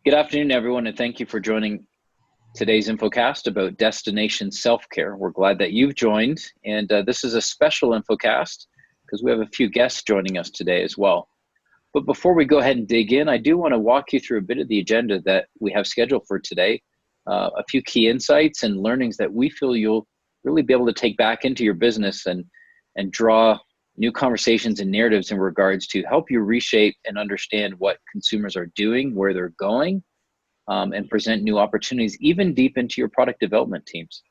Good afternoon, everyone, and thank you for joining today's Infocast about destination self-care. We're glad that you've joined, and this is a special Infocast because we have a few guests joining us today as well. But before we go ahead and dig in, I do want to walk you through a bit of the agenda that we have scheduled for today, a few key insights and learnings that we feel you'll really be able to take back into your business and draw new conversations and narratives in regards to help you reshape and understand what consumers are doing, where they're going, and present new opportunities, even deep into your product development teams.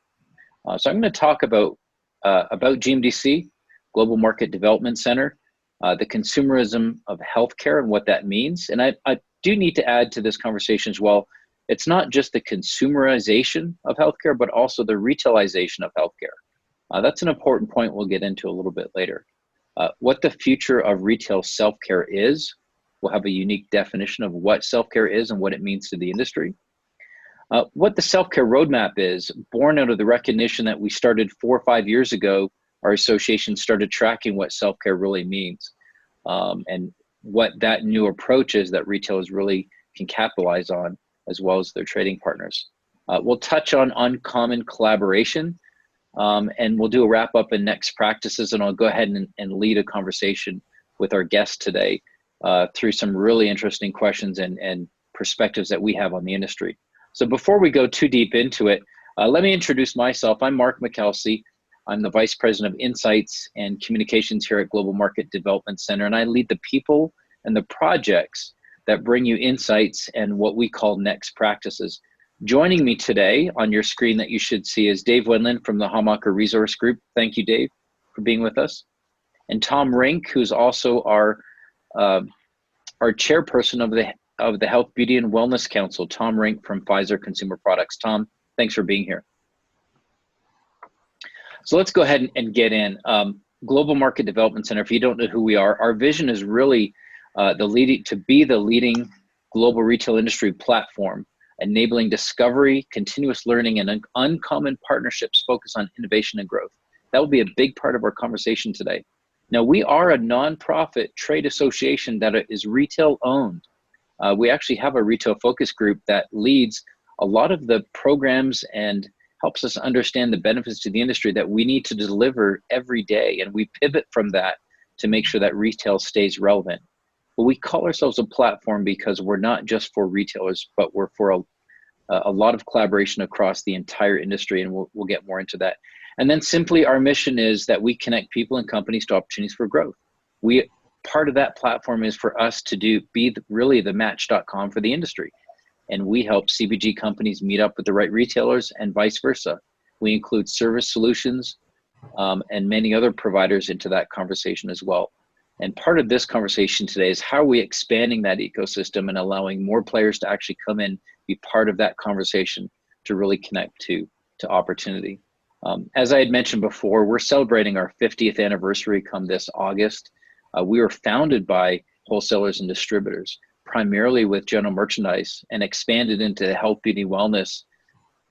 So I'm going to talk about GMDC, Global Market Development Center, the consumerism of healthcare and what that means. And I do need to add to this conversation as well, it's not just the consumerization of healthcare, but also the retailization of healthcare. That's an important point we'll get into a little bit later. What the future of retail self-care is. We'll have a unique definition of what self-care is and what it means to the industry. What the self-care roadmap is, born out of the recognition that we started 4 or 5 years ago. Our association started tracking what self-care really means, and what that new approach is that retailers really can capitalize on, as well as their trading partners. We'll touch on uncommon collaboration, and we'll do a wrap up in next practices, and I'll go ahead and lead a conversation with our guest today through some really interesting questions and perspectives that we have on the industry. So before we go too deep into it, let me introduce myself. I'm Mark McKelsey. I'm the Vice President of Insights and Communications here at Global Market Development Center, and I lead the people and the projects that bring you insights and what we call next practices. Joining me today on your screen that you should see is Dave Wendland from the Hamacher Resource Group. Thank you, Dave, for being with us. And Tom Rink, who's also our chairperson of the Health, Beauty, and Wellness Council, Tom Rink from Pfizer Consumer Products. Tom, thanks for being here. So let's go ahead and get in. Global Market Development Center, if you don't know who we are, our vision is really to be the leading global retail industry platform, enabling discovery, continuous learning, and uncommon partnerships focused on innovation and growth. That will be a big part of our conversation today. Now, we are a nonprofit trade association that is retail owned. We actually have a retail focus group that leads a lot of the programs and helps us understand the benefits to the industry that we need to deliver every day. And we pivot from that to make sure that retail stays relevant. But we call ourselves a platform because we're not just for retailers, but we're for a lot of collaboration across the entire industry, and we'll get more into that. And then simply our mission is that we connect people and companies to opportunities for growth. Part of that platform is for us to be really the match.com for the industry. And we help CPG companies meet up with the right retailers and vice versa. We include service solutions and many other providers into that conversation as well. And part of this conversation today is how are we expanding that ecosystem and allowing more players to actually come in, be part of that conversation to really connect to opportunity. As I had mentioned before, we're celebrating our 50th anniversary come this August. We were founded by wholesalers and distributors, primarily with general merchandise, and expanded into the health, beauty, wellness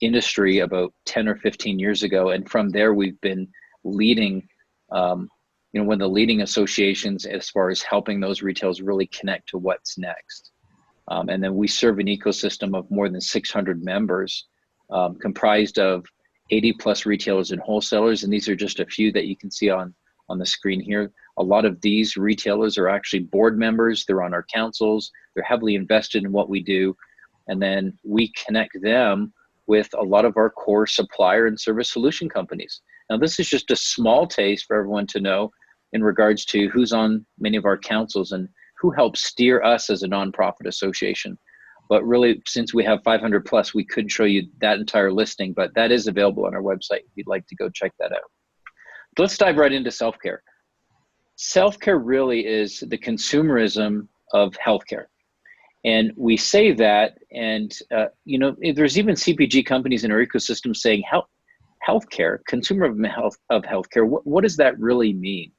industry about 10 or 15 years ago. And from there, we've been leading one of the leading associations as far as helping those retailers really connect to what's next. And then we serve an ecosystem of more than 600 members, comprised of 80 plus retailers and wholesalers. And these are just a few that you can see on the screen here. A lot of these retailers are actually board members. They're on our councils. They're heavily invested in what we do. And then we connect them with a lot of our core supplier and service solution companies. Now, this is just a small taste for everyone to know in regards to who's on many of our councils and who helps steer us as a nonprofit association. But really, since we have 500 plus, we could show you that entire listing, but that is available on our website if you'd like to go check that out. But let's dive right into self-care. Self-care really is the consumerism of healthcare. And we say that, and there's even CPG companies in our ecosystem saying healthcare, consumer of healthcare, what does that really mean?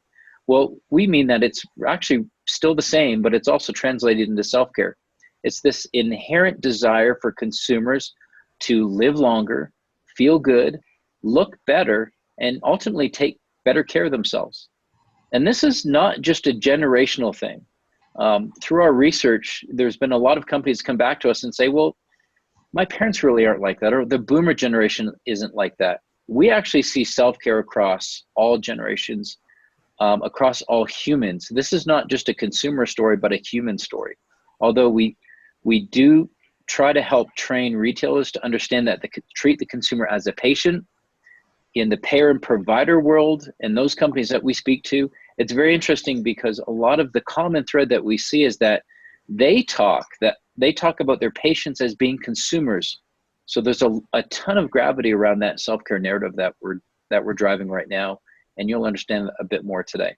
Well, we mean that it's actually still the same, but it's also translated into self-care. It's this inherent desire for consumers to live longer, feel good, look better, and ultimately take better care of themselves. And this is not just a generational thing. through our research, there's been a lot of companies come back to us and say, well, my parents really aren't like that, or the boomer generation isn't like that. We actually see self-care across all generations, across all humans. This is not just a consumer story, but a human story. Although we do try to help train retailers to understand that they could treat the consumer as a patient. In the payer and provider world, and those companies that we speak to, it's very interesting because a lot of the common thread that we see is that they talk about their patients as being consumers. So there's a ton of gravity around that self-care narrative that we're driving right now, and you'll understand a bit more today.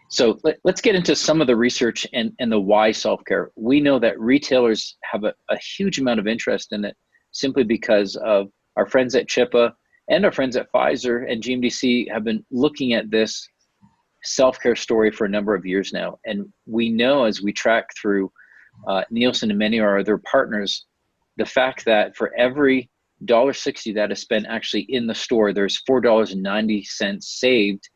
So let's get into some of the research and the why self-care. We know that retailers have a huge amount of interest in it simply because of our friends at CHIPA and our friends at Pfizer and GMDC have been looking at this self-care story for a number of years now. And we know as we track through Nielsen and many of our other partners, the fact that for every $1.60 that is spent actually in the store, there's $4.90 saved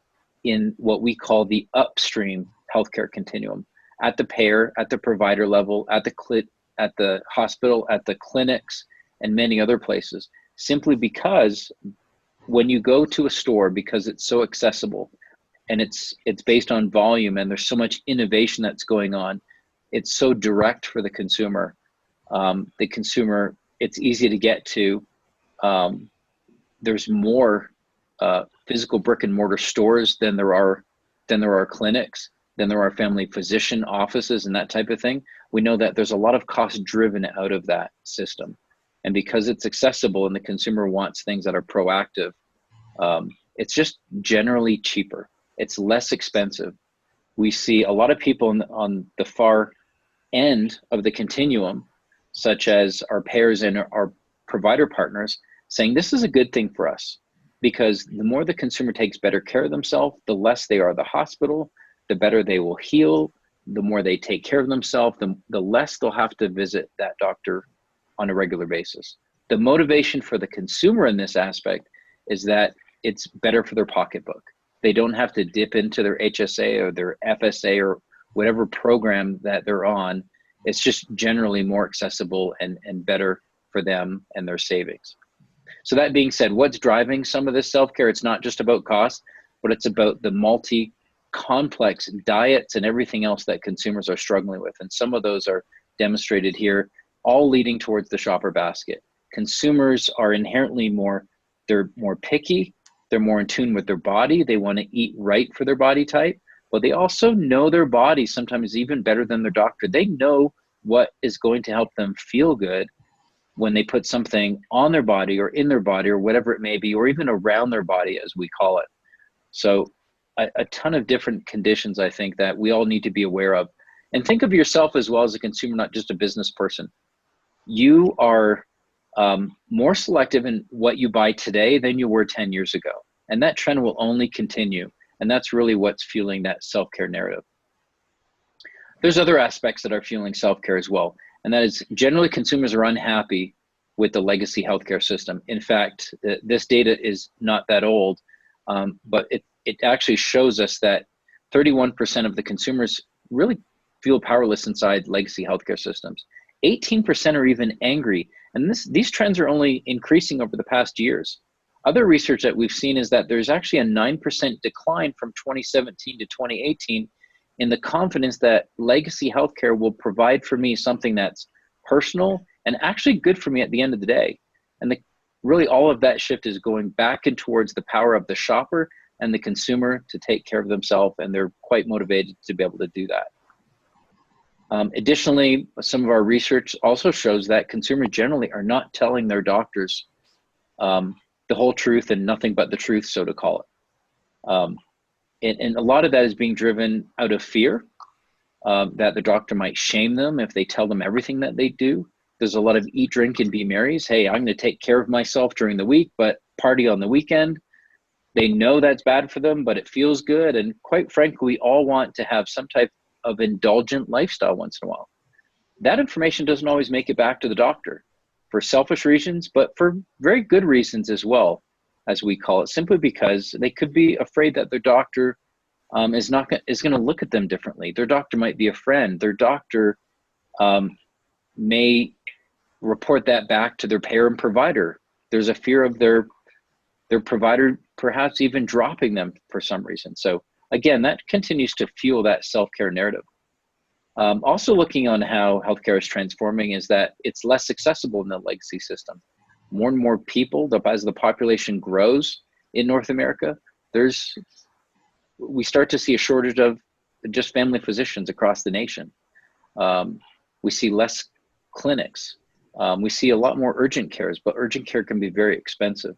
in what we call the upstream healthcare continuum, at the payer, at the provider level, at the hospital, at the clinics, and many other places. Simply because when you go to a store, because it's so accessible and it's based on volume and there's so much innovation that's going on, it's so direct for the consumer. It's easy to get to. There's more physical brick and mortar stores than there are clinics, than there are family physician offices and that type of thing. We know that there's a lot of cost driven out of that system. And because it's accessible and the consumer wants things that are proactive, it's just generally cheaper. It's less expensive. We see a lot of people on the far end of the continuum, such as our payers and our provider partners, saying this is a good thing for us, because the more the consumer takes better care of themselves, the less they are at the hospital, the better they will heal, the more they take care of themselves, the less they'll have to visit that doctor on a regular basis. The motivation for the consumer in this aspect is that it's better for their pocketbook. They don't have to dip into their HSA or their FSA or whatever program that they're on. It's just generally more accessible and better for them and their savings. So that being said, what's driving some of this self-care? It's not just about cost, but it's about the multi-complex diets and everything else that consumers are struggling with. And some of those are demonstrated here, all leading towards the shopper basket. Consumers are inherently they're more picky, they're more in tune with their body, they want to eat right for their body type, but they also know their body sometimes even better than their doctor. They know what is going to help them feel good when they put something on their body or in their body or whatever it may be, or even around their body as we call it. So a ton of different conditions, I think, that we all need to be aware of. And think of yourself as well as a consumer, not just a business person. You are more selective in what you buy today than you were 10 years ago. And that trend will only continue. And that's really what's fueling that self-care narrative. There's other aspects that are fueling self-care as well. And that is generally consumers are unhappy with the legacy healthcare system. In fact, this data is not that old, but it actually shows us that 31% of the consumers really feel powerless inside legacy healthcare systems. 18% are even angry. And these trends are only increasing over the past years. Other research that we've seen is that there's actually a 9% decline from 2017 to 2018 in the confidence that legacy healthcare will provide for me something that's personal and actually good for me at the end of the day. And really all of that shift is going back and towards the power of the shopper and the consumer to take care of themselves, and they're quite motivated to be able to do that. Additionally, some of our research also shows that consumers generally are not telling their doctors the whole truth and nothing but the truth, so to call it. And a lot of that is being driven out of fear that the doctor might shame them if they tell them everything that they do. There's a lot of eat, drink, and be merries. Hey, I'm going to take care of myself during the week, but party on the weekend. They know that's bad for them, but it feels good. And quite frankly, we all want to have some type of indulgent lifestyle once in a while. That information doesn't always make it back to the doctor for selfish reasons, but for very good reasons as well, as we call it, simply because they could be afraid that their doctor is going to look at them differently. Their doctor might be a friend. Their doctor may report that back to their payer and provider. There's a fear of their provider perhaps even dropping them for some reason. So again, that continues to fuel that self-care narrative. Also looking on how healthcare is transforming is that it's less accessible in the legacy system. More and more people, as the population grows in North America, we start to see a shortage of just family physicians across the nation. We see less clinics. We see a lot more urgent cares, but urgent care can be very expensive.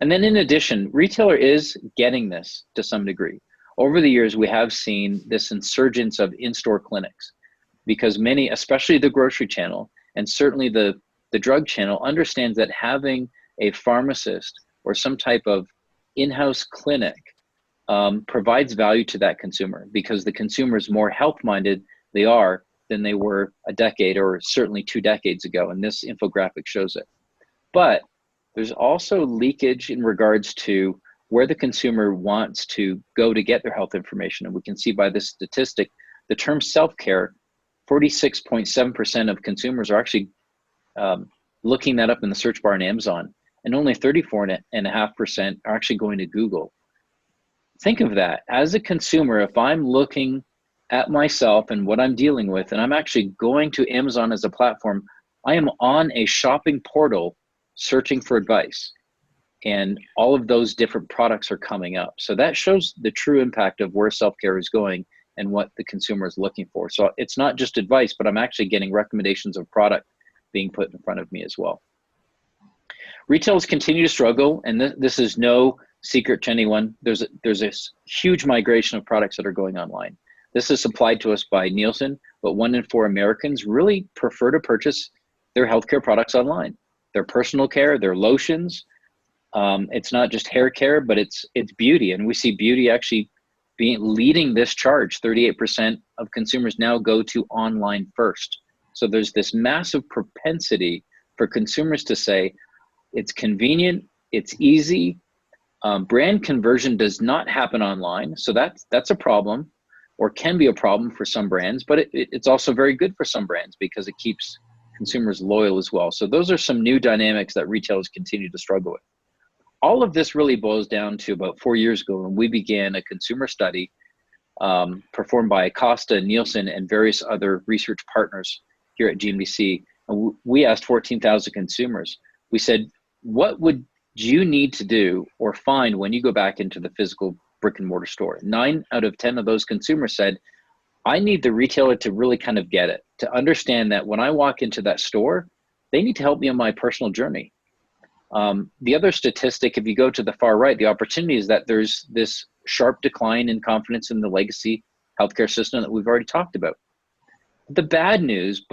And then in addition, retailer is getting this to some degree. Over the years, we have seen this insurgence of in-store clinics because many, especially the grocery channel, and certainly the drug channel, understands that having a pharmacist or some type of in-house clinic provides value to that consumer, because the consumer is more health-minded than they were a decade or certainly 2 decades ago, and this infographic shows it. But there's also leakage in regards to where the consumer wants to go to get their health information. And we can see by this statistic, the term self-care, 46.7% of consumers are actually looking that up in the search bar on Amazon, and only 34.5% are actually going to Google. Think of that. As a consumer, if I'm looking at myself and what I'm dealing with, and I'm actually going to Amazon as a platform, I am on a shopping portal searching for advice. And all of those different products are coming up. So that shows the true impact of where self-care is going and what the consumer is looking for. So it's not just advice, but I'm actually getting recommendations of product being put in front of me as well. Retailers continue to struggle, and this is no secret to anyone. There's a huge migration of products that are going online. This is supplied to us by Nielsen, but 1 in 4 Americans really prefer to purchase their healthcare products online. Their personal care, their lotions. It's not just hair care, but it's beauty. And we see beauty actually leading this charge. 38% of consumers now go to online first. So there's this massive propensity for consumers to say, it's convenient, it's easy. Brand conversion does not happen online. So that's a problem, or can be a problem for some brands, but it's also very good for some brands because it keeps consumers loyal as well. So those are some new dynamics that retailers continue to struggle with. All of this really boils down to about 4 years ago when we began a consumer study performed by Acosta, Nielsen, and various other research partners here at GMDC. And we asked 14,000 consumers. We said, what would you need to do or find when you go back into the physical brick and mortar store? 9 out of 10 of those consumers said, I need the retailer to really kind of get it, to understand that when I walk into that store, they need to help me on my personal journey. The other statistic, if you go to the far right, the opportunity is that there's this sharp decline in confidence in the legacy healthcare system that we've already talked about. The bad news,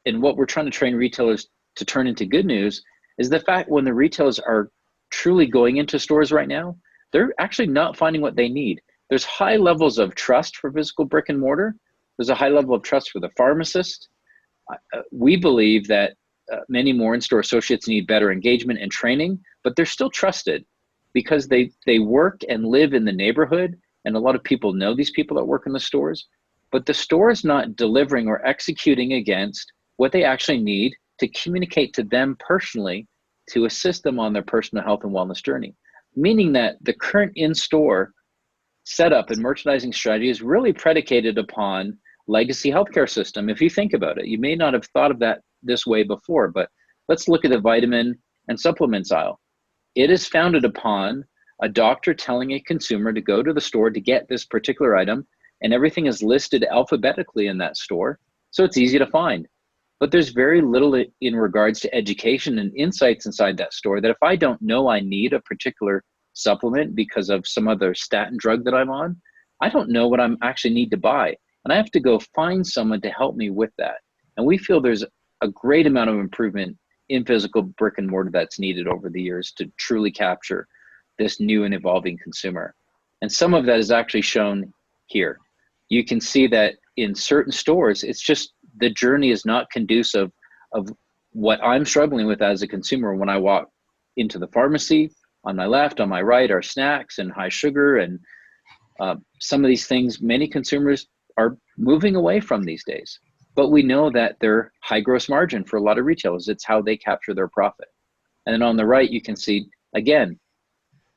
and what we're trying to train retailers to turn into good news, is the fact when the retailers are truly going into stores right now, they're actually not finding what they need. There's high levels of trust for physical brick and mortar. There's a high level of trust for the pharmacist. We believe that many more in-store associates need better engagement and training, but they're still trusted because they work and live in the neighborhood, and a lot of people know these people that work in the stores, but the store is not delivering or executing against what they actually need to communicate to them personally to assist them on their personal health and wellness journey. Meaning that the current in-store setup and merchandising strategy is really predicated upon legacy healthcare system. If you think about it, you may not have thought of that this way before, but let's look at the vitamin and supplements aisle. It is founded upon a doctor telling a consumer to go to the store to get this particular item, and everything is listed alphabetically in that store, so it's easy to find. But there's very little in regards to education and insights inside that store that if I don't know I need a particular supplement because of some other statin drug that I'm on, I don't know what I'm actually need to buy. And I have to go find someone to help me with that. And we feel there's a great amount of improvement in physical brick and mortar that's needed over the years to truly capture this new and evolving consumer. And some of that is actually shown here. You can see that in certain stores, it's just the journey is not conducive of what I'm struggling with as a consumer when I walk into the pharmacy. On my left, on my right are snacks and high sugar and Some of these things, many consumers are moving away from these days, but we know that they're high gross margin for a lot of retailers. It's how they capture their profit. And then on the right, you can see, again,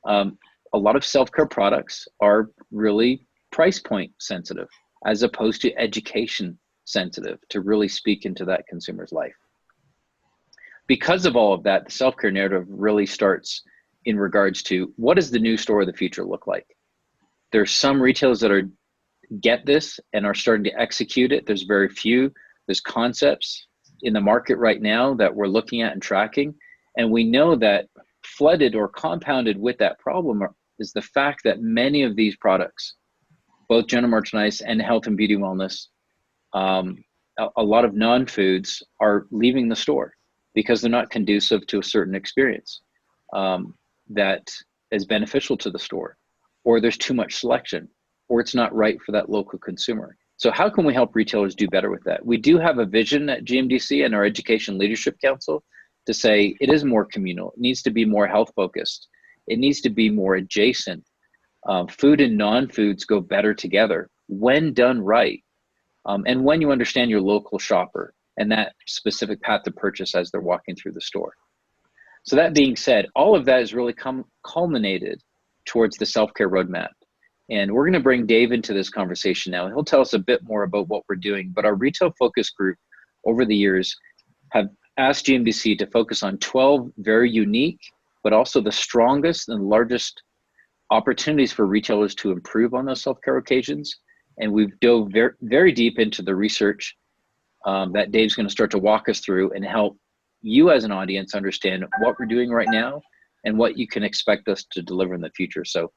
a lot of self-care products are really price point sensitive as opposed to education sensitive to really speak into that consumer's life. Because of all of that, the self-care narrative really starts in regards to what does the new store of the future look like? There's some retailers that get this and are starting to execute it. There's very few. There's concepts in the market right now that we're looking at and tracking. And we know that flooded or compounded with that problem is the fact that many of these products, both general merchandise and health and beauty wellness, a lot of non-foods are leaving the store because they're not conducive to a certain experience that is beneficial to the store, or there's too much selection, or it's not right for that local consumer. So how can we help retailers do better with that? We do have a vision at GMDC and our Education Leadership Council to say it is more communal. It needs to be more health focused. It needs to be more adjacent. Food and non-foods go better together when done right. And when you understand your local shopper and that specific path to purchase as they're walking through the store. So that being said, all of that is really culminated towards the self-care roadmap. And we're going to bring Dave into this conversation now. He'll tell us a bit more about what we're doing, but our retail focus group over the years have asked GMDC to focus on 12 very unique, but also the strongest and largest opportunities for retailers to improve on those self-care occasions. And we've dove very, very deep into the research that Dave's going to start to walk us through and help you as an audience understand what we're doing right now and what you can expect us to deliver in the future. So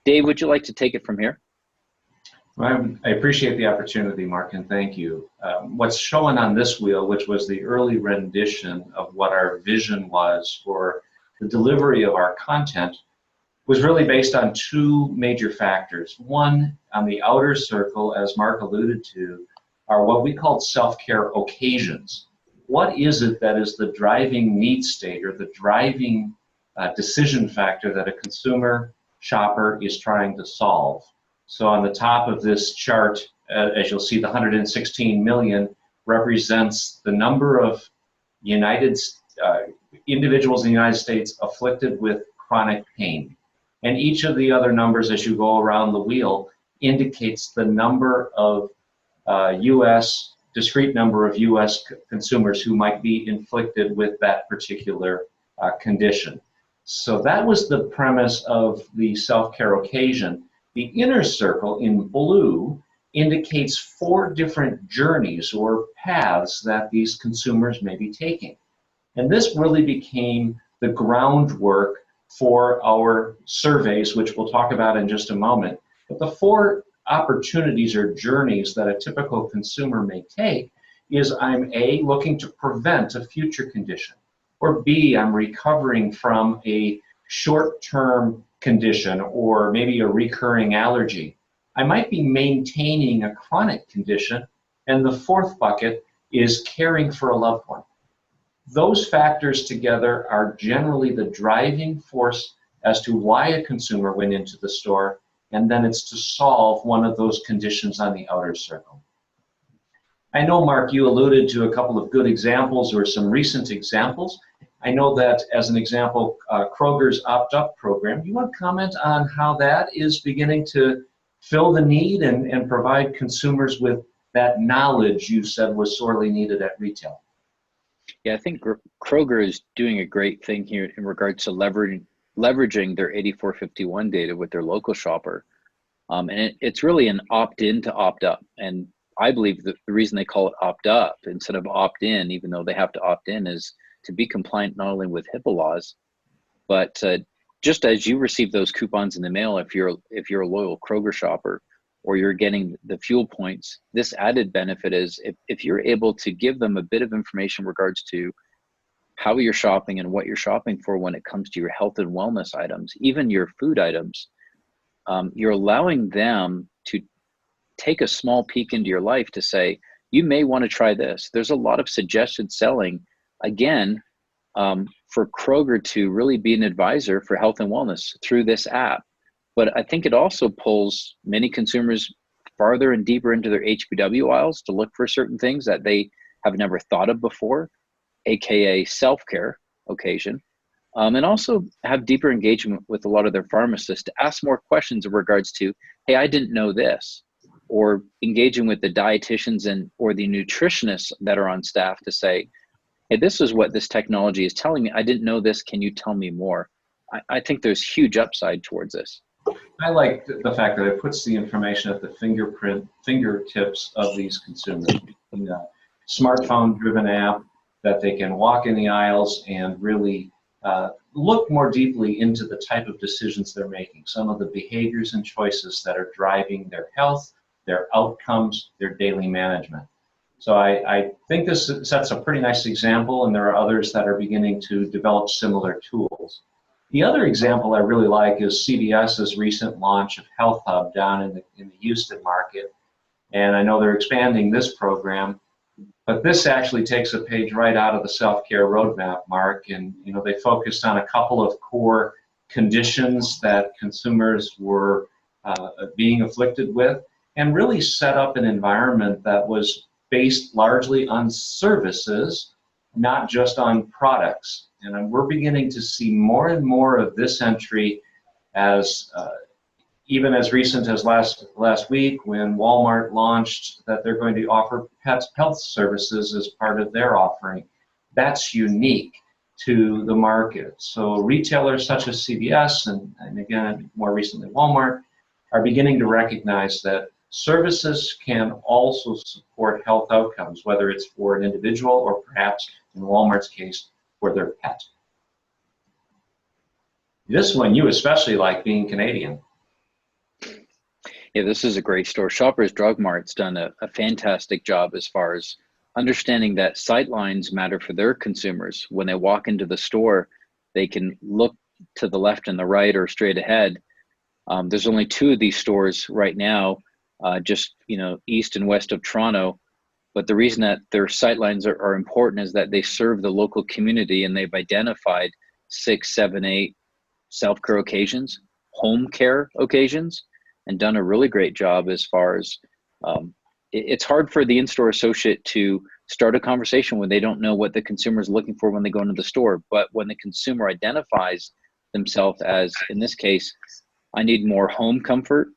Dave, would you like to take it from here? Well, I appreciate the opportunity, Mark, and thank you. What's shown on this wheel, which was the early rendition of what our vision was for the delivery of our content, was really based on two major factors. One, on the outer circle, as Mark alluded to, are what we called self-care occasions. What is it that is the driving need state or the driving decision factor that a consumer shopper is trying to solve? So on the top of this chart, as you'll see, the 116 million represents the number of individuals in the United States afflicted with chronic pain. And each of the other numbers as you go around the wheel indicates the number of discrete number of U.S. consumers who might be inflicted with that particular condition. So that was the premise of the self-care occasion. The inner circle in blue indicates 4 different journeys or paths that these consumers may be taking. And this really became the groundwork for our surveys, which we'll talk about in just a moment. But the 4 opportunities or journeys that a typical consumer may take is I'm A, looking to prevent a future condition, or B, I'm recovering from a short-term condition or maybe a recurring allergy. I might be maintaining a chronic condition, and the 4th bucket is caring for a loved one. Those factors together are generally the driving force as to why a consumer went into the store, and then it's to solve one of those conditions on the outer circle. I know, Mark, you alluded to a couple of good examples or some recent examples. I know that, as an example, Kroger's optup program. Do you want to comment on how that is beginning to fill the need and provide consumers with that knowledge you said was sorely needed at retail? Yeah, I think Kroger is doing a great thing here in regards to leveraging their 8451 data with their local shopper. And it's really an opt-in to opt-up. And I believe that the reason they call it opt-up instead of opt-in, even though they have to opt-in, is to be compliant not only with HIPAA laws, but just as you receive those coupons in the mail, if you're a loyal Kroger shopper, or you're getting the fuel points, this added benefit is if you're able to give them a bit of information in regards to how you're shopping and what you're shopping for when it comes to your health and wellness items, even your food items, you're allowing them to take a small peek into your life to say, you may want to try this. There's a lot of suggested selling, again, for Kroger to really be an advisor for health and wellness through this app. But I think it also pulls many consumers farther and deeper into their HBW aisles to look for certain things that they have never thought of before, aka self-care occasion, and also have deeper engagement with a lot of their pharmacists to ask more questions in regards to, hey, I didn't know this, or engaging with the dietitians and or the nutritionists that are on staff to say, hey, this is what this technology is telling me. I didn't know this. Can you tell me more? I think there's huge upside towards this. I like the fact that it puts the information at the fingertips of these consumers. In a smartphone-driven app that they can walk in the aisles and really look more deeply into the type of decisions they're making, some of the behaviors and choices that are driving their health, their outcomes, their daily management. So I think this sets a pretty nice example, and there are others that are beginning to develop similar tools. The other example I really like is CBS's recent launch of Health Hub down in the Houston market. And I know they're expanding this program, but this actually takes a page right out of the self-care roadmap, Mark. And they focused on a couple of core conditions that consumers were being afflicted with, and really set up an environment that was based largely on services, not just on products. And we're beginning to see more and more of this entry as even as recent as last week, when Walmart launched that they're going to offer pet health services as part of their offering. That's unique to the market. So retailers such as CBS and again, more recently Walmart, are beginning to recognize that services can also support health outcomes, whether it's for an individual or perhaps, in Walmart's case, for their pet. This one you especially like, being Canadian. Yeah, this is a great store. Shoppers Drug Mart's done a fantastic job as far as understanding that sight lines matter for their consumers. When they walk into the store, they can look to the left and the right or straight ahead. There's only 2 of these stores right now, just east and west of Toronto. But the reason that their sight lines are important is that they serve the local community, and they've identified 6, 7, 8 self-care occasions, home care occasions, and done a really great job as far as it's hard for the in-store associate to start a conversation when they don't know what the consumer is looking for when they go into the store. But when the consumer identifies themselves as, in this case, I need more home comfort,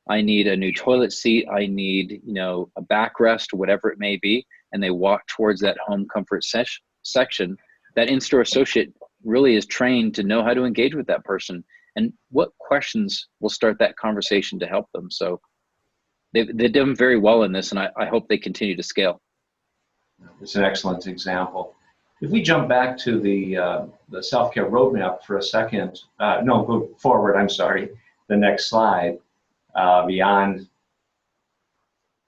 I need a new toilet seat, I need a backrest, whatever it may be, and they walk towards that home comfort section, that in-store associate really is trained to know how to engage with that person and what questions will start that conversation to help them. So they've done very well in this, and I hope they continue to scale. It's an excellent example. If we jump back to the self-care roadmap for a second, no, go forward, I'm sorry, the next slide, beyond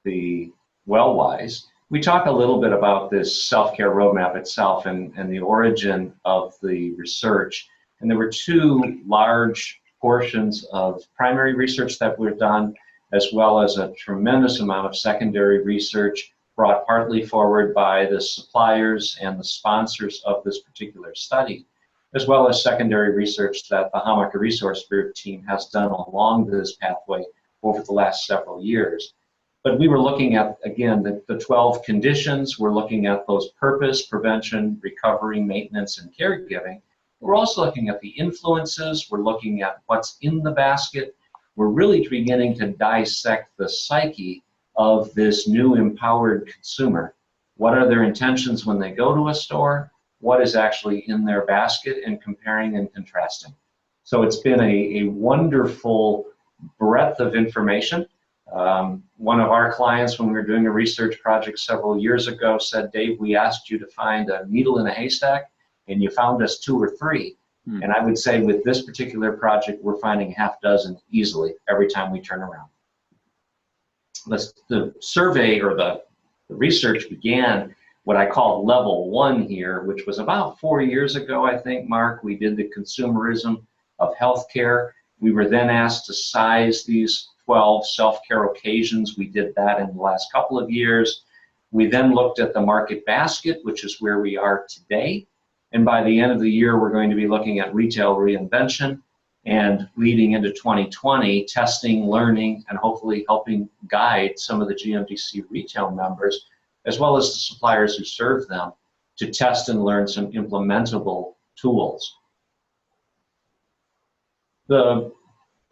the WellWise, we talk a little bit about this self-care roadmap itself and the origin of the research. And there were 2 large portions of primary research that were done, as well as a tremendous amount of secondary research brought partly forward by the suppliers and the sponsors of this particular study, as well as secondary research that the Hamacher Resource Group team has done along this pathway over the last several years. But we were looking at, again, the 12 conditions. We're looking at those purpose, prevention, recovery, maintenance, and caregiving. We're also looking at the influences. We're looking at what's in the basket. We're really beginning to dissect the psyche of this new empowered consumer. What are their intentions when they go to a store? What is actually in their basket, and comparing and contrasting. So it's been a wonderful breadth of information. One of our clients, when we were doing a research project several years ago, said, Dave, we asked you to find a needle in a haystack, and you found us 2 or 3. And I would say with this particular project, we're finding half dozen easily every time we turn around. The survey or the research began what I call level 1 here, which was about 4 years ago, I think, Mark. We did the consumerism of healthcare. We were then asked to size these 12 self-care occasions. We did that in the last couple of years. We then looked at the market basket, which is where we are today. And by the end of the year, we're going to be looking at retail reinvention. and leading into 2020, testing, learning, and hopefully helping guide some of the GMDC retail members, as well as the suppliers who serve them, to test and learn some implementable tools. The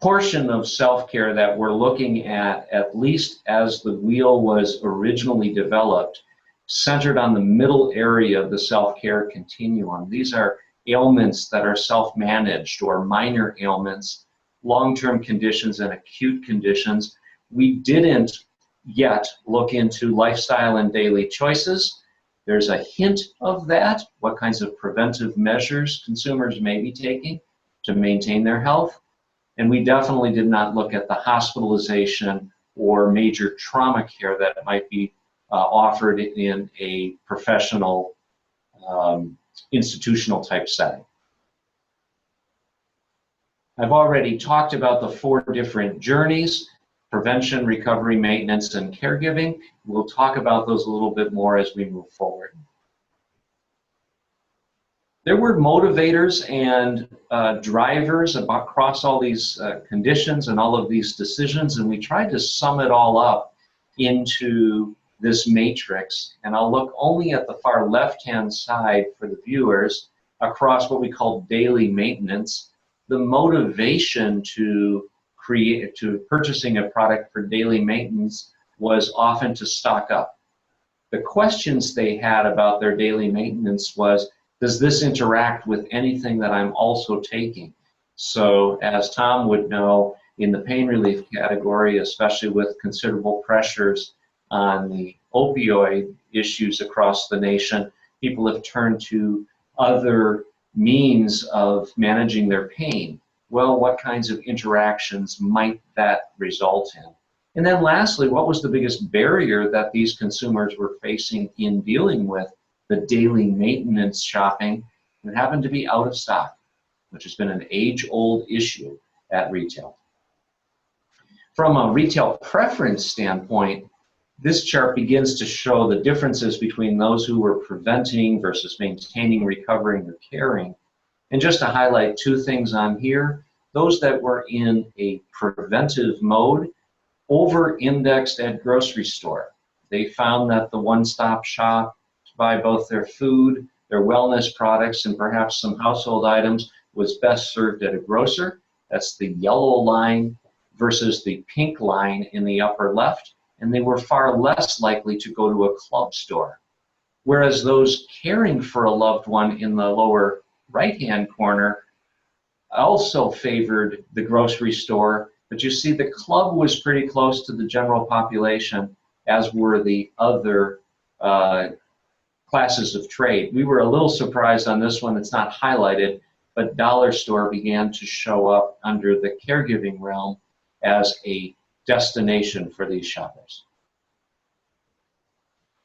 portion of self-care that we're looking at least as the wheel was originally developed, centered on the middle area of the self-care continuum. These are ailments that are self-managed or minor ailments, long-term conditions and acute conditions. We didn't yet look into lifestyle and daily choices. There's a hint of that, what kinds of preventive measures consumers may be taking to maintain their health. And we definitely did not look at the hospitalization or major trauma care that might be offered in a professional institutional type setting. I've already talked about the 4 different journeys: prevention, recovery, maintenance, and caregiving. We'll talk about those a little bit more as we move forward. There were motivators and drivers across all these conditions and all of these decisions, and we tried to sum it all up into this matrix. And I'll look only at the far left-hand side for the viewers across what we call daily maintenance. The motivation to purchasing a product for daily maintenance was often to stock up. The questions they had about their daily maintenance was, does this interact with anything that I'm also taking? So as Tom would know, in the pain relief category, especially with considerable pressures on the opioid issues across the nation, people have turned to other means of managing their pain. Well, what kinds of interactions might that result in? And then lastly, what was the biggest barrier that these consumers were facing in dealing with the daily maintenance shopping? It happened to be out of stock, which has been an age-old issue at retail. From a retail preference standpoint, this chart begins to show the differences between those who were preventing versus maintaining, recovering, or caring. And just to highlight 2 things on here, those that were in a preventive mode over-indexed at grocery store. They found that the one-stop shop to buy both their food, their wellness products, and perhaps some household items was best served at a grocer. That's the yellow line versus the pink line in the upper left. And they were far less likely to go to a club store. Whereas those caring for a loved one in the lower right-hand corner also favored the grocery store, but you see the club was pretty close to the general population, as were the other classes of trade. We were a little surprised on this one, it's not highlighted, but dollar store began to show up under the caregiving realm as a destination for these shoppers.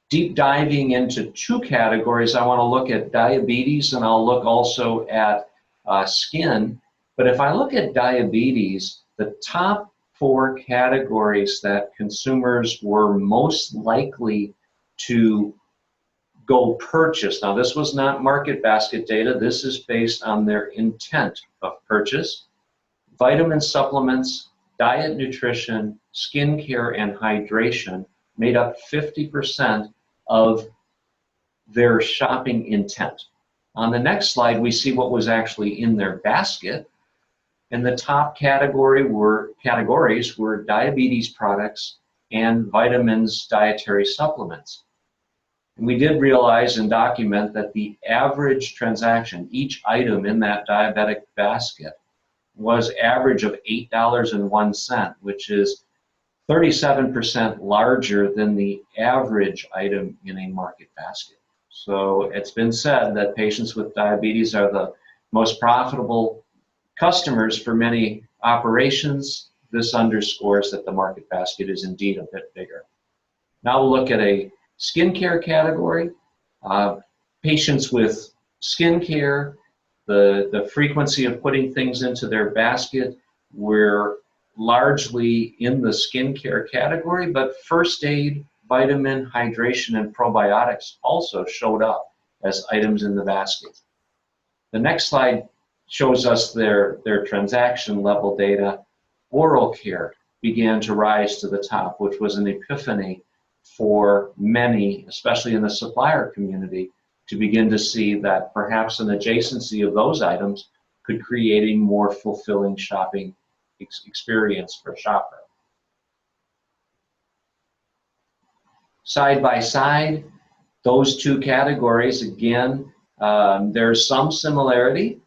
Deep diving into 2 categories, I want to look at diabetes and I'll look also at skin. But if I look at diabetes, the top 4 categories that consumers were most likely to go purchase. Now, this was not market basket data. This is based on their intent of purchase. Vitamin supplements, diet nutrition, skincare, and hydration made up 50% of their shopping intent. On the next slide, we see what was actually in their basket. And the top categories were diabetes products and vitamins, dietary supplements. And we did realize and document that the average transaction, each item in that diabetic basket, was average of $8.01, which is 37% larger than the average item in a market basket. So it's been said that patients with diabetes are the most profitable customers for many operations. This underscores that the market basket is indeed a bit bigger. Now we'll look at a skincare category. Patients with skincare, the frequency of putting things into their basket were largely in the skincare category, but first aid, vitamin, hydration, and probiotics also showed up as items in the basket. The next slide shows us their transaction level data. Oral care began to rise to the top, which was an epiphany for many, especially in the supplier community, to begin to see that perhaps an adjacency of those items could create a more fulfilling shopping experience for a shopper. Side by side, those two categories, again, there's some similarity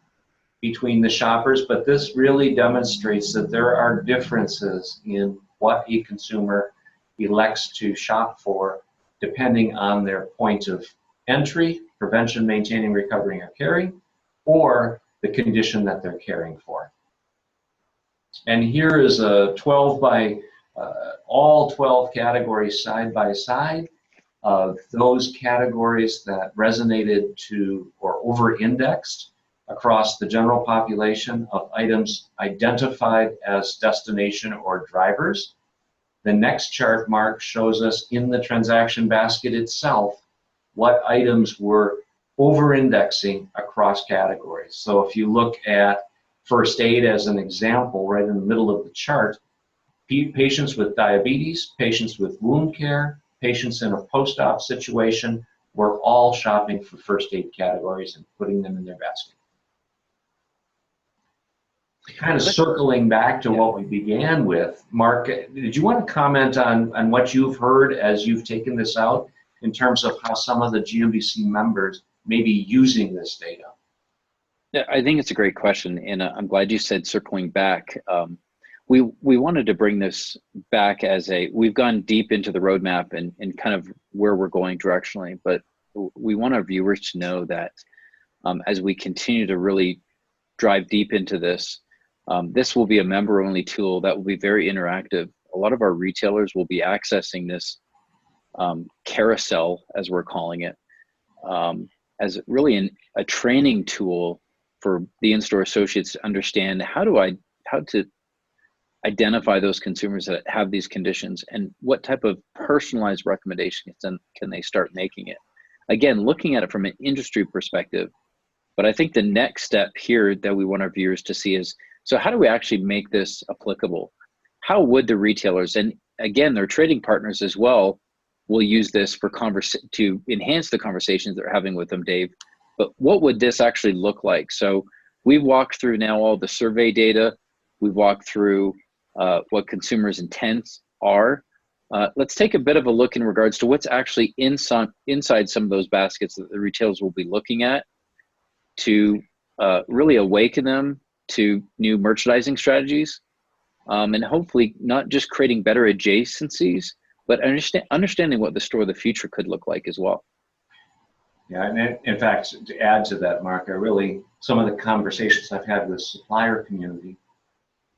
between the shoppers, but this really demonstrates that there are differences in what a consumer elects to shop for depending on their point of entry, prevention, maintaining, recovering, or caring, or the condition that they're caring for. And here is a 12 by all 12 categories side by side of those categories that resonated to or over-indexed across the general population of items identified as destination or drivers. The next chart, Mark, shows us in the transaction basket itself what items were over-indexing across categories. So if you look at first aid as an example, right in the middle of the chart, patients with diabetes, patients with wound care, patients in a post-op situation were all shopping for first aid categories and putting them in their basket. Kind of circling back to what we began with, Mark, did you want to comment on what you've heard as you've taken this out in terms of how some of the GMDC members may be using this data? Yeah, I think it's a great question, and I'm glad you said circling back. We wanted to bring this back as we've gone deep into the roadmap and kind of where we're going directionally, but we want our viewers to know that as we continue to really drive deep into this, this will be a member-only tool that will be very interactive. A lot of our retailers will be accessing this carousel, as we're calling it, as really a training tool for the in-store associates to understand how to identify those consumers that have these conditions and what type of personalized recommendations can they start making it. Again, looking at it from an industry perspective, but I think the next step here that we want our viewers to see is, so how do we actually make this applicable? How would the retailers, and again, their trading partners as well, will use this to enhance the conversations they're having with them, Dave, but what would this actually look like? So we've walked through now all the survey data, we've walked through what consumers' intents are. Let's take a bit of a look in regards to what's actually inside some of those baskets that the retailers will be looking at to really awaken them to new merchandising strategies, and hopefully not just creating better adjacencies, but understanding what the store of the future could look like as well. Yeah, and in fact, to add to that, Mark, some of the conversations I've had with supplier community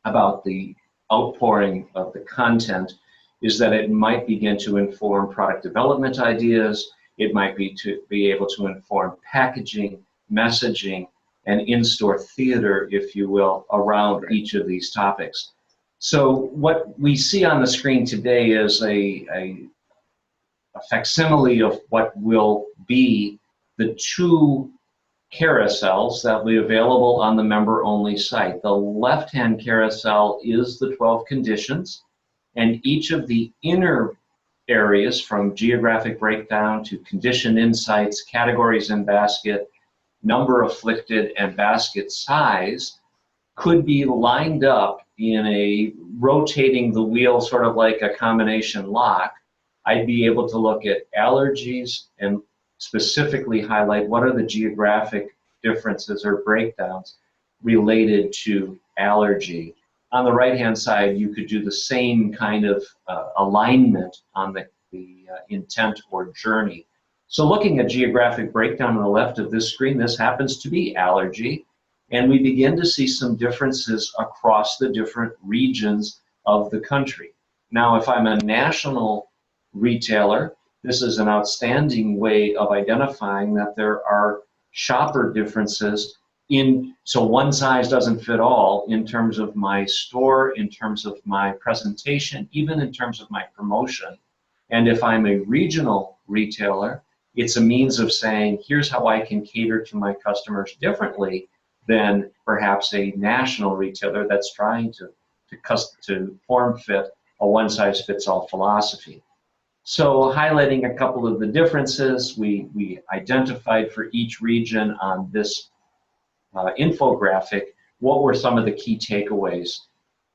about the outpouring of the content is that it might begin to inform product development ideas, it might be able to inform packaging, messaging, and in-store theater, if you will, around each of these topics. So what we see on the screen today is a facsimile of what will be the two carousels that will be available on the member-only site. The left-hand carousel is the 12 conditions, and each of the inner areas from geographic breakdown to condition insights, categories in basket, number afflicted, and basket size could be lined up in a rotating the wheel, sort of like a combination lock. I'd be able to look at allergies and specifically highlight what are the geographic differences or breakdowns related to allergy. On the right-hand side, you could do the same kind of alignment on the intent or journey. So looking at geographic breakdown on the left of this screen, this happens to be allergy, and we begin to see some differences across the different regions of the country. Now, if I'm a national retailer, this is an outstanding way of identifying that there are shopper differences so one size doesn't fit all in terms of my store, in terms of my presentation, even in terms of my promotion. And if I'm a regional retailer, it's a means of saying, here's how I can cater to my customers differently than perhaps a national retailer that's trying to form fit a one-size-fits-all philosophy. So highlighting a couple of the differences, we identified for each region on this infographic what were some of the key takeaways.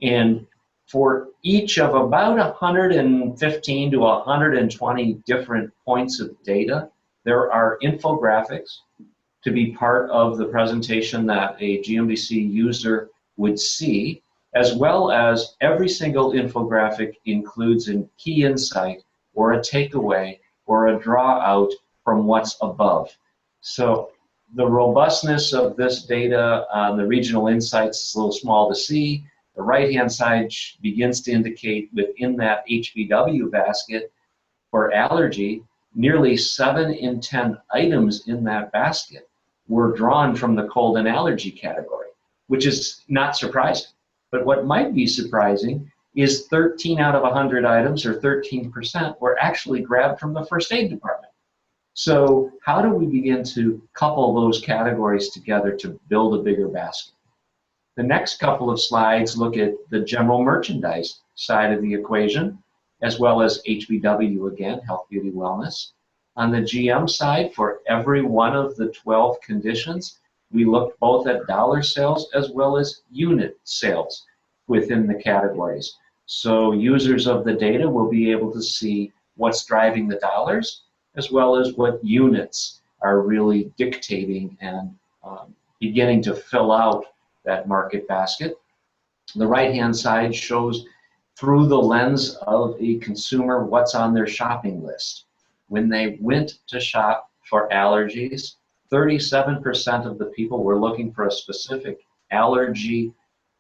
And for each of about 115 to 120 different points of data, there are infographics to be part of the presentation that a GMDC user would see, as well as every single infographic includes a key insight or a takeaway or a draw out from what's above. So the robustness of this data on the regional insights is a little small to see. The right-hand side begins to indicate within that HBW basket for allergy, nearly 7 in 10 items in that basket were drawn from the cold and allergy category, which is not surprising. But what might be surprising is 13 out of 100 items, or 13%, were actually grabbed from the first aid department. So how do we begin to couple those categories together to build a bigger basket? The next couple of slides look at the general merchandise side of the equation, as well as HBW again, health, beauty, wellness. On the GM side, for every one of the 12 conditions, we looked both at dollar sales as well as unit sales within the categories. So users of the data will be able to see what's driving the dollars, as well as what units are really dictating and beginning to fill out that market basket. The right-hand side shows through the lens of a consumer what's on their shopping list. When they went to shop for allergies, 37% of the people were looking for a specific allergy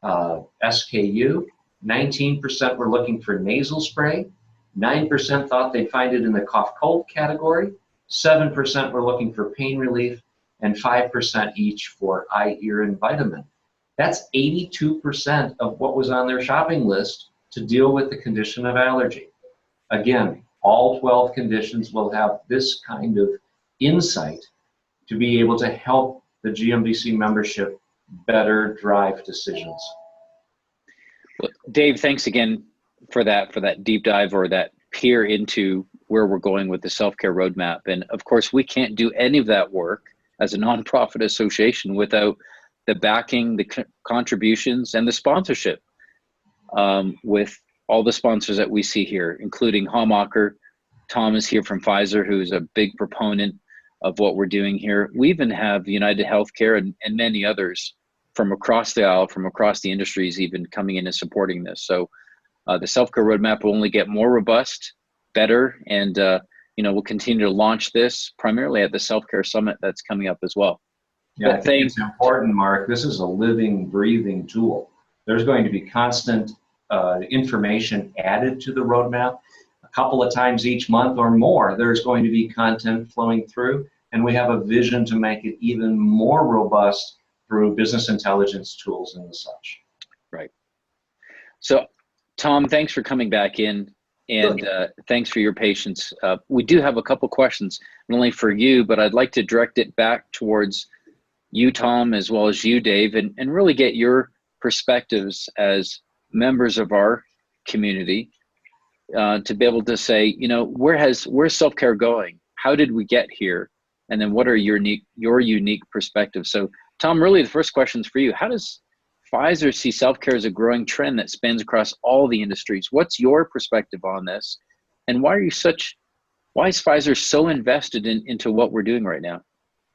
SKU, 19% were looking for nasal spray, 9% thought they'd find it in the cough-cold category, 7% were looking for pain relief, and 5% each for eye, ear, and vitamin. That's 82% of what was on their shopping list to deal with the condition of allergy. Again, all 12 conditions will have this kind of insight to be able to help the GMDC membership better drive decisions. Well, Dave, thanks again for that deep dive, or that peer into where we're going with the self-care roadmap. And of course, we can't do any of that work as a nonprofit association without the backing, the contributions, and the sponsorship with all the sponsors that we see here, including Hamacher. Tom is here from Pfizer, who's a big proponent of what we're doing here. We even have United Healthcare and many others from across the aisle, from across the industries, even coming in and supporting this. So the self-care roadmap will only get more robust, better, and we'll continue to launch this primarily at the Self-Care Summit that's coming up as well. Yeah, I think it's important, Mark. This is a living, breathing tool. There's going to be constant information added to the roadmap. A couple of times each month or more, there's going to be content flowing through, and we have a vision to make it even more robust through business intelligence tools and such. Right. So, Tom, thanks for coming back in, and thanks for your patience. We do have a couple questions, not only for you, but I'd like to direct it back towards you, Tom, as well as you, Dave, and really get your perspectives as members of our community to be able to say, where's self-care going? How did we get here? And then what are your unique perspectives? So, Tom, really the first question is for you. How does Pfizer see self-care as a growing trend that spans across all the industries? What's your perspective on this? And why is Pfizer so invested into what we're doing right now?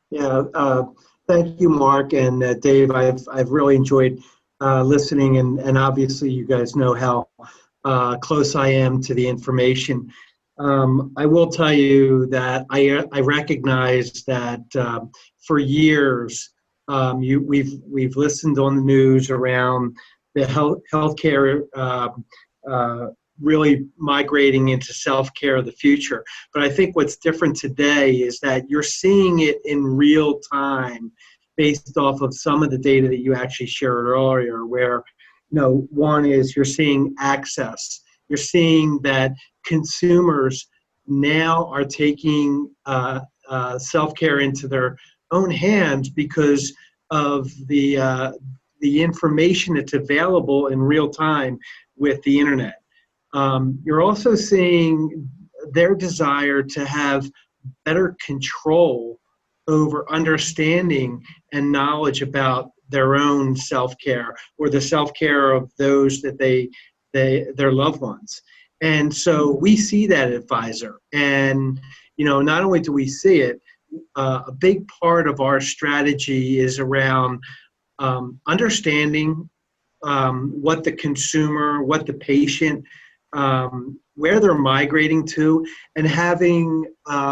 Yeah, thank you, Mark and Dave. I've really enjoyed listening, and obviously you guys know how close I am to the information. I will tell you that I recognize that for years we've listened on the news around the healthcare really migrating into self-care of the future. But I think what's different today is that you're seeing it in real time based off of some of the data that you actually shared earlier, where, one is you're seeing access. You're seeing that consumers now are taking self-care into their own hands because of the information that's available in real time with the internet. You're also seeing their desire to have better control over understanding and knowledge about their own self-care or the self-care of those that their loved ones. And so we see that at Pfizer. And, not only do we see it, a big part of our strategy is around understanding what the consumer, what the patient, where they're migrating to, and having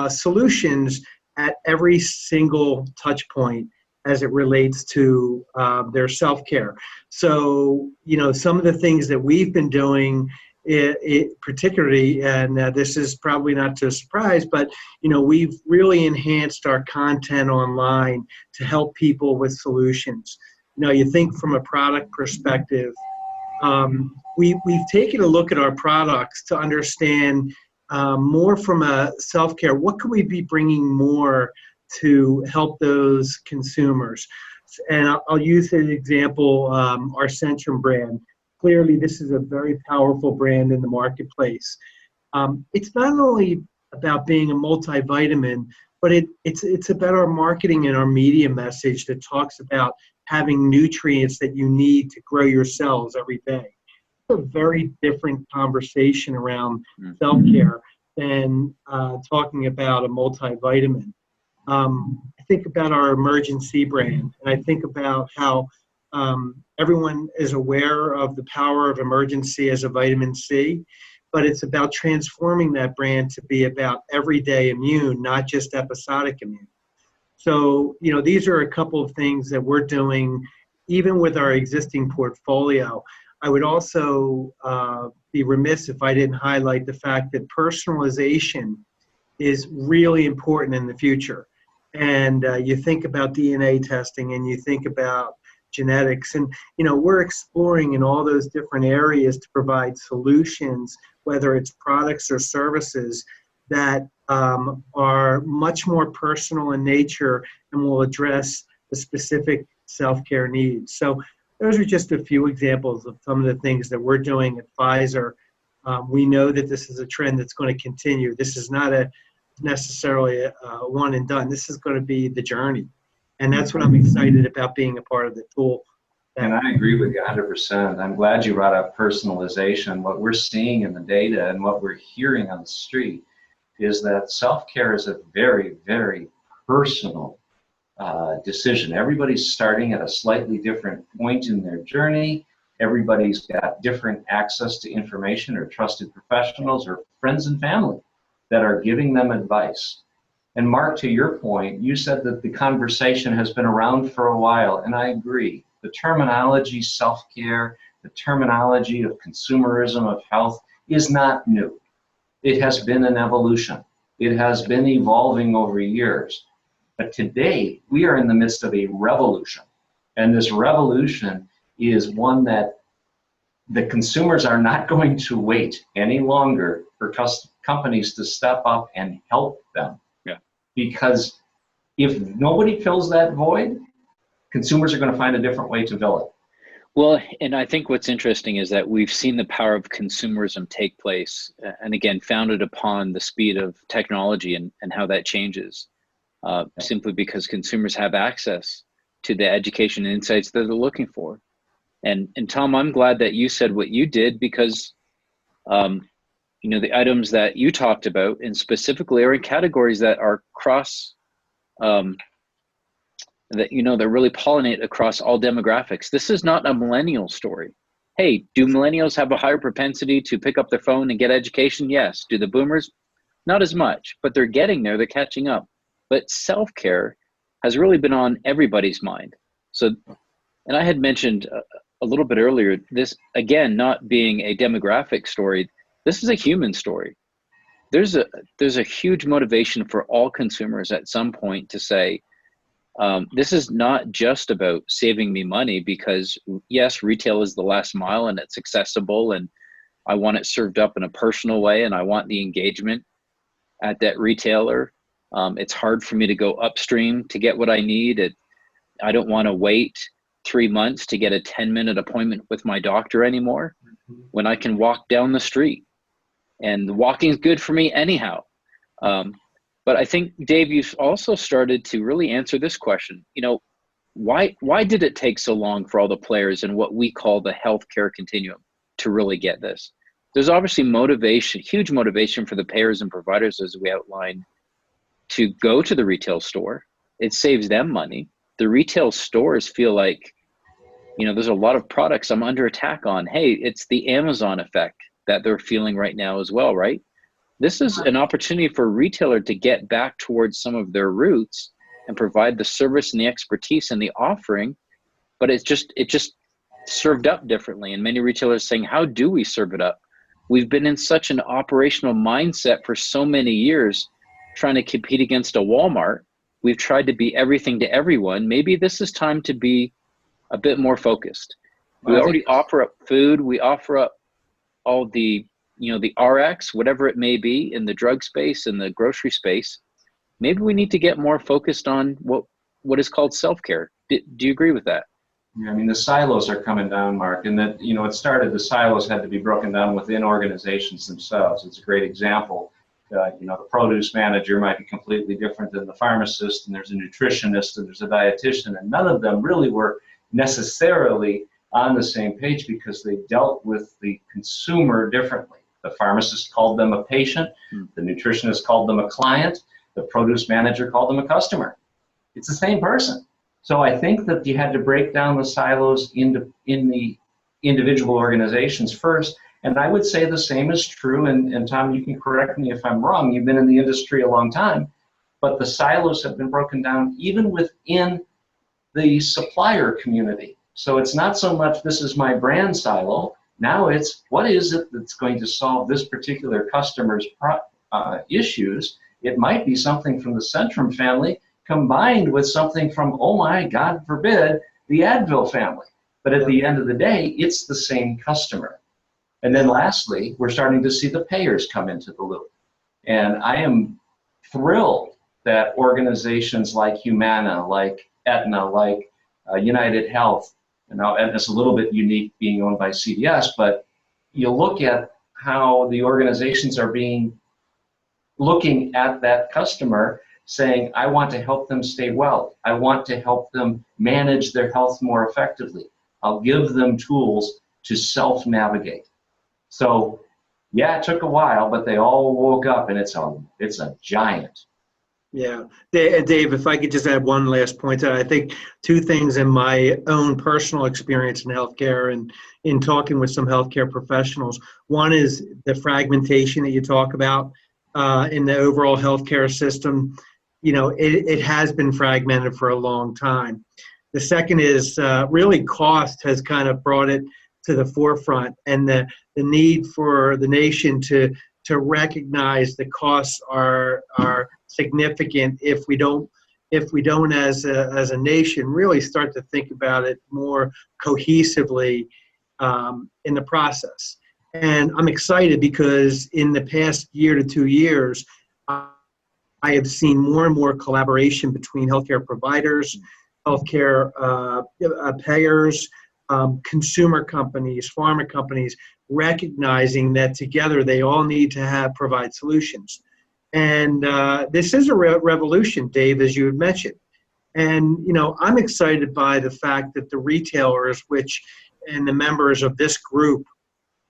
solutions at every single touch point as it relates to their self-care. So, some of the things that we've been doing, particularly, and this is probably not a surprise, but, we've really enhanced our content online to help people with solutions. You think from a product perspective, we've taken a look at our products to understand more from a self-care. What could we be bringing more to help those consumers? And I'll use an example, our Centrum brand. Clearly, this is a very powerful brand in the marketplace. It's not only about being a multivitamin, but it's about our marketing and our media message that talks about having nutrients that you need to grow your cells every day. It's a very different conversation around self-care than talking about a multivitamin. I think about our Emergency brand, and I think about how everyone is aware of the power of Emergency as a vitamin C, but it's about transforming that brand to be about everyday immune, not just episodic immune. So, these are a couple of things that we're doing, even with our existing portfolio. I would also be remiss if I didn't highlight the fact that personalization is really important in the future. And you think about DNA testing and you think about genetics, and we're exploring in all those different areas to provide solutions, whether it's products or services that are much more personal in nature and will address the specific self-care needs. So those are just a few examples of some of the things that we're doing at Pfizer. We know that this is a trend that's going to continue. This is not necessarily a one and done. This is going to be the journey. And that's what I'm excited about being a part of the tool. And I agree with you 100%. I'm glad you brought up personalization. What we're seeing in the data and what we're hearing on the street is that self-care is a very, very personal decision. Everybody's starting at a slightly different point in their journey. Everybody's got different access to information or trusted professionals or friends and family that are giving them advice. And Mark, to your point, you said that the conversation has been around for a while, and I agree. The terminology self-care, the terminology of consumerism of health is not new. It has been an evolution. It has been evolving over years. But today, we are in the midst of a revolution. And this revolution is one that the consumers are not going to wait any longer for companies to step up and help them. Yeah. Because if nobody fills that void, consumers are going to find a different way to fill it. Well, and I think what's interesting is that we've seen the power of consumerism take place, and again, founded upon the speed of technology and how that changes, simply because consumers have access to the education and insights that they're looking for. And Tom, I'm glad that you said what you did, because the items that you talked about, and specifically, are in categories that are cross, that really pollinate across all demographics. This is not a millennial story. Hey, do millennials have a higher propensity to pick up their phone and get education? Yes. Do the boomers? Not as much, but they're getting there. They're catching up. But self-care has really been on everybody's mind. So, and I had mentioned a little bit earlier, this, again, not being a demographic story, this is a human story. There's a huge motivation for all consumers at some point to say, this is not just about saving me money, because yes, retail is the last mile and it's accessible, and I want it served up in a personal way, and I want the engagement at that retailer. It's hard for me to go upstream to get what I need. I don't want to wait 3 months to get a 10-minute appointment with my doctor anymore when I can walk down the street. And walking is good for me anyhow. But I think, Dave, you've also started to really answer this question. Why did it take so long for all the players in what we call the healthcare continuum to really get this? There's obviously motivation, huge motivation for the payers and providers, as we outlined, to go to the retail store. It saves them money. The retail stores feel like, there's a lot of products I'm under attack on. Hey, it's the Amazon effect that they're feeling right now as well, right? This is an opportunity for a retailer to get back towards some of their roots and provide the service and the expertise and the offering, but it just served up differently. And many retailers saying, how do we serve it up? We've been in such an operational mindset for so many years, trying to compete against a Walmart. We've tried to be everything to everyone. Maybe this is time to be a bit more focused. We already offer up food. We offer up all the RX, whatever it may be, in the drug space, in the grocery space. Maybe we need to get more focused on what is called self-care. Do you agree with that? Yeah, I mean, the silos are coming down, Mark, and that, the silos had to be broken down within organizations themselves. It's a great example. The produce manager might be completely different than the pharmacist, and there's a nutritionist, and there's a dietitian, and none of them really were necessarily on the same page because they dealt with the consumer differently. The pharmacist called them a patient, the nutritionist called them a client, the produce manager called them a customer. It's the same person. So I think that you had to break down the silos in the individual organizations first. And I would say the same is true, and Tom, you can correct me if I'm wrong, you've been in the industry a long time, but the silos have been broken down even within the supplier community. So it's not so much this is my brand silo, now it's what is it that's going to solve this particular customer's issues. It might be something from the Centrum family combined with something from, oh my, God forbid, the Advil family. But at the end of the day, it's the same customer. And then lastly, we're starting to see the payers come into the loop. And I am thrilled that organizations like Humana, like Aetna, like United Health, now Aetna's a little bit unique being owned by CBS, but you look at how the organizations are looking at that customer saying, I want to help them stay well. I want to help them manage their health more effectively. I'll give them tools to self-navigate. So, yeah, it took a while, but they all woke up, and it's a giant. Yeah. Dave, if I could just add one last point. I think two things in my own personal experience in healthcare and in talking with some healthcare professionals. One is the fragmentation that you talk about in the overall healthcare system. It has been fragmented for a long time. The second is really cost has kind of brought it to the forefront, and the need for the nation to recognize the costs are significant if we don't as a nation really start to think about it more cohesively in the process. And I'm excited because in the past year to 2 years, I have seen more and more collaboration between healthcare providers, healthcare payers, consumer companies, pharma companies, recognizing that together they all need to provide solutions. And this is a revolution, Dave, as you had mentioned. And, I'm excited by the fact that the retailers, and the members of this group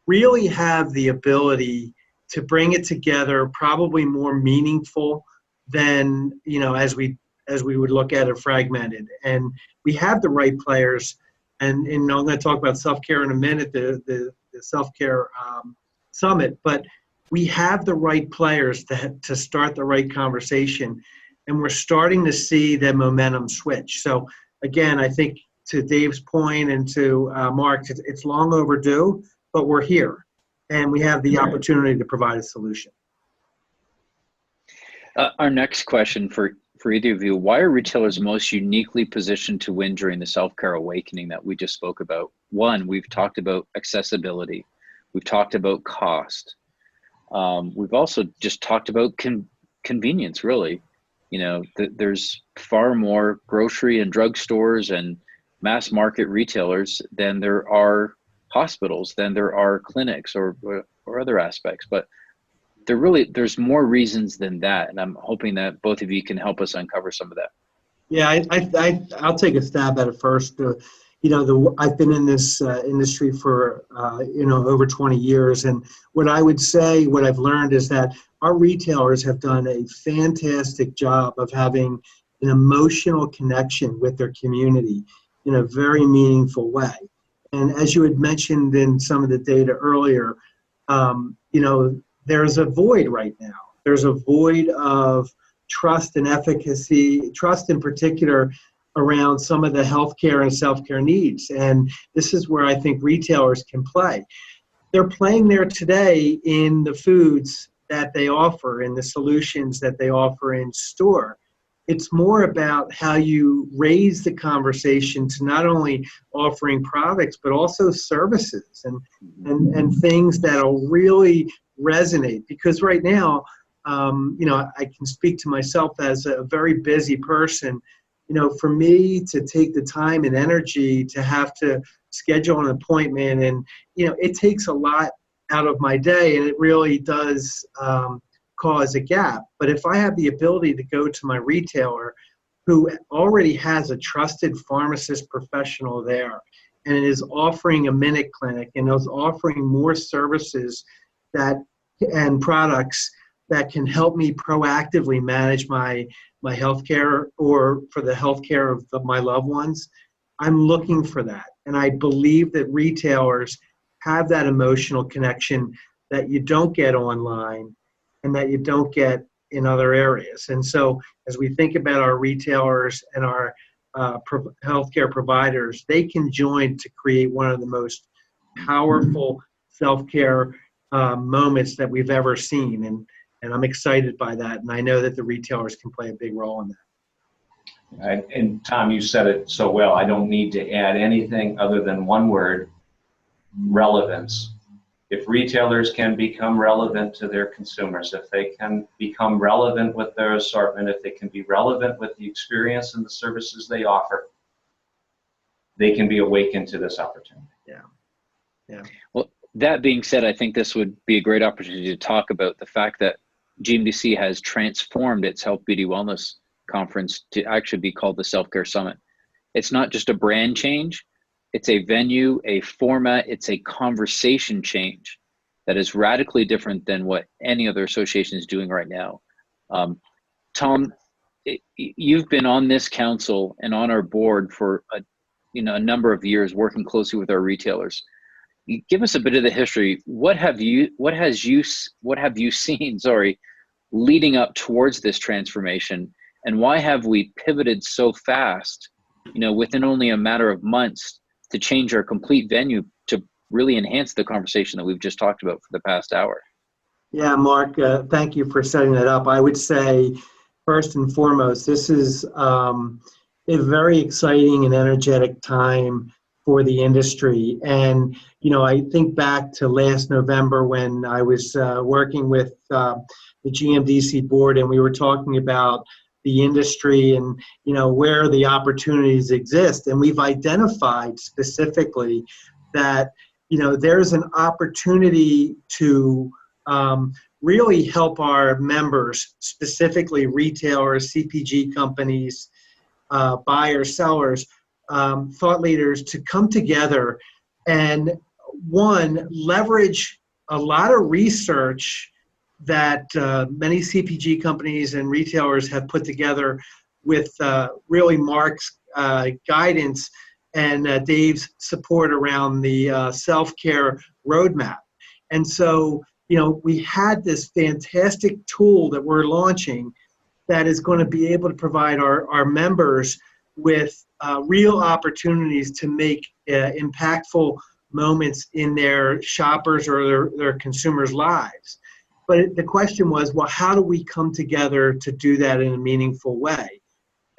really have the ability to bring it together, probably more meaningful than, as we would look at it fragmented. And we have the right players. And I'm going to talk about self-care in a minute, the self-care summit, but we have the right players to start the right conversation, and we're starting to see the momentum switch. So again, I think to Dave's point and to Mark, it's long overdue, but we're here, and we have the opportunity to provide a solution. Our next question for either of you, why are retailers most uniquely positioned to win during the self-care awakening that we just spoke about? One, we've talked about accessibility. We've talked about cost. We've also just talked about convenience, really. There's far more grocery and drug stores and mass market retailers than there are hospitals, than there are clinics or other aspects. But there's more reasons than that. And I'm hoping that both of you can help us uncover some of that. Yeah, I'll take a stab at it first. I've been in this industry for over 20 years, and what I've learned is that our retailers have done a fantastic job of having an emotional connection with their community in a very meaningful way. And as you had mentioned in some of the data earlier, there's a void right now. There's a void of trust and efficacy, trust in particular around some of the healthcare and self-care needs. And this is where I think retailers can play. They're playing there today in the foods that they offer and the solutions that they offer in store. It's more about how you raise the conversation to not only offering products, but also services and things that'll really resonate. Because right now, I can speak to myself as a very busy person. For me to take the time and energy to have to schedule an appointment, and it takes a lot out of my day, and it really does cause a gap. But if I have the ability to go to my retailer who already has a trusted pharmacist professional there and is offering a minute clinic and is offering more services and products that can help me proactively manage my healthcare or for the healthcare of my loved ones, I'm looking for that. And I believe that retailers have that emotional connection that you don't get online and that you don't get in other areas. And so as we think about our retailers and our healthcare providers, they can join to create one of the most powerful self-care moments that we've ever seen. And I'm excited by that. And I know that the retailers can play a big role in that. And Tom, you said it so well. I don't need to add anything other than one word: relevance. If retailers can become relevant to their consumers, if they can become relevant with their assortment, if they can be relevant with the experience and the services they offer, they can be awakened to this opportunity. Yeah. Well, that being said, I think this would be a great opportunity to talk about the fact that GMDC has transformed its Health, Beauty, Wellness conference to actually be called the Self-Care Summit. It's not just a brand change. It's a venue, a format, it's a conversation change that is radically different than what any other association is doing right now. Tom, you've been on this council and on our board for a number of years, working closely with our retailers. Give us a bit of the history. What have you seen, leading up towards this transformation, and why have we pivoted so fast, within only a matter of months, to change our complete venue to really enhance the conversation that we've just talked about for the past hour? Yeah, Mark, thank you for setting that up. I would say, first and foremost, this is a very exciting and energetic time for the industry. And, I think back to last November when I was working with the GMDC board, and we were talking about the industry and where the opportunities exist, and we've identified specifically that there's an opportunity to really help our members, specifically retailers, CPG companies, buyers, sellers, thought leaders, to come together and leverage a lot of research that many CPG companies and retailers have put together with really Mark's guidance and Dave's support around the self-care roadmap. And so, we had this fantastic tool that we're launching that is going to be able to provide our members with real opportunities to make impactful moments in their shoppers or their consumers' lives. But the question was, well, how do we come together to do that in a meaningful way?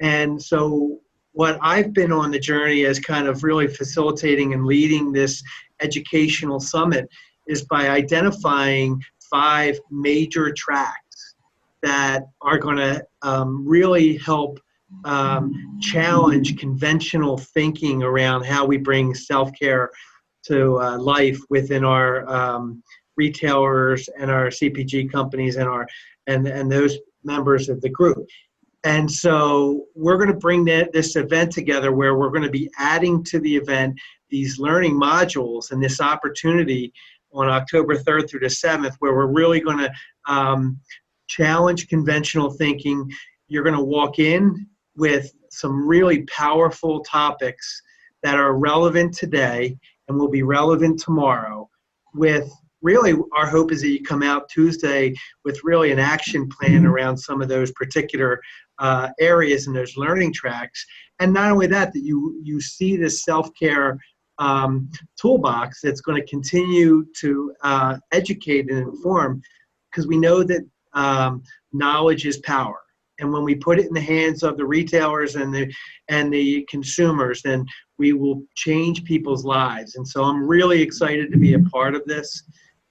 And so what I've been on the journey as kind of really facilitating and leading this educational summit is by identifying 5 major tracks that are going to really help challenge conventional thinking around how we bring self-care to life within our retailers and our CPG companies and those members of the group. And so we're going to bring this event together where we're going to be adding to the event these learning modules and this opportunity on October 3rd through the 7th, where we're really going to challenge conventional thinking. You're going to walk in with some really powerful topics that are relevant today and will be relevant tomorrow. With really, our hope is that you come out Tuesday with really an action plan around some of those particular areas and those learning tracks. And not only that, that you see this self-care toolbox that's going to continue to educate and inform, because we know that knowledge is power. And when we put it in the hands of the retailers and the consumers, then we will change people's lives. And so I'm really excited to be a part of this.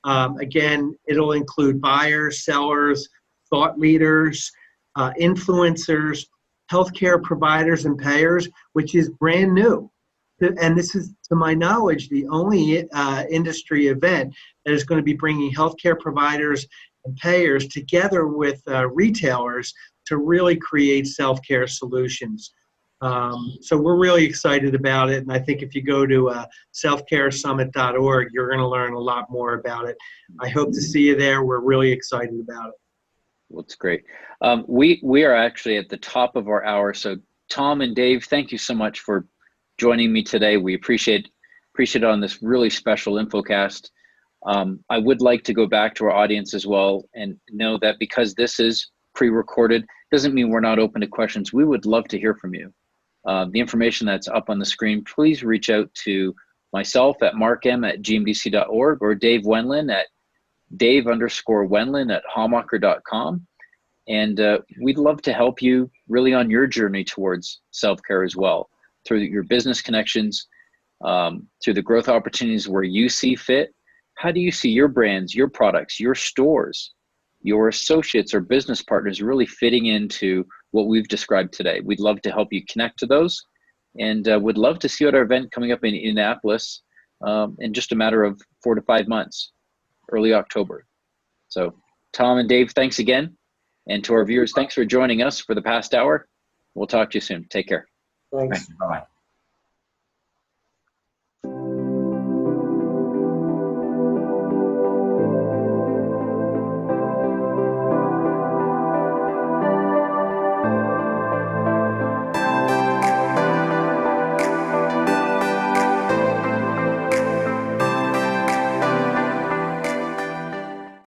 Again, it'll include buyers, sellers, thought leaders, influencers, healthcare providers and payers, which is brand new. And this is, to my knowledge, the only industry event that is going to be bringing healthcare providers and payers together with retailers to really create self-care solutions. So we're really excited about it. And I think if you go to selfcaresummit.org, you're going to learn a lot more about it. I hope to see you there. We're really excited about it. Well, it's great. We are actually at the top of our hour. So Tom and Dave, thank you so much for joining me today. We appreciate it on this really special Infocast. I would like to go back to our audience as well and know that because this is pre-recorded, doesn't mean we're not open to questions. We would love to hear from you. The information that's up on the screen, please reach out to myself at markm@gmdc.org or Dave Wendland at Dave_Wendland@Hamacher.com. And we'd love to help you really on your journey towards self-care as well, through your business connections, through the growth opportunities where you see fit. How do you see your brands, your products, your stores, your associates or business partners really fitting into what we've described today? We'd love to help you connect to those, and would love to see you at our event coming up in Indianapolis in just a matter of 4 to 5 months, early October. So Tom and Dave, thanks again. And to our viewers, thanks for joining us for the past hour. We'll talk to you soon. Take care. Thanks. Thank you. Bye-bye.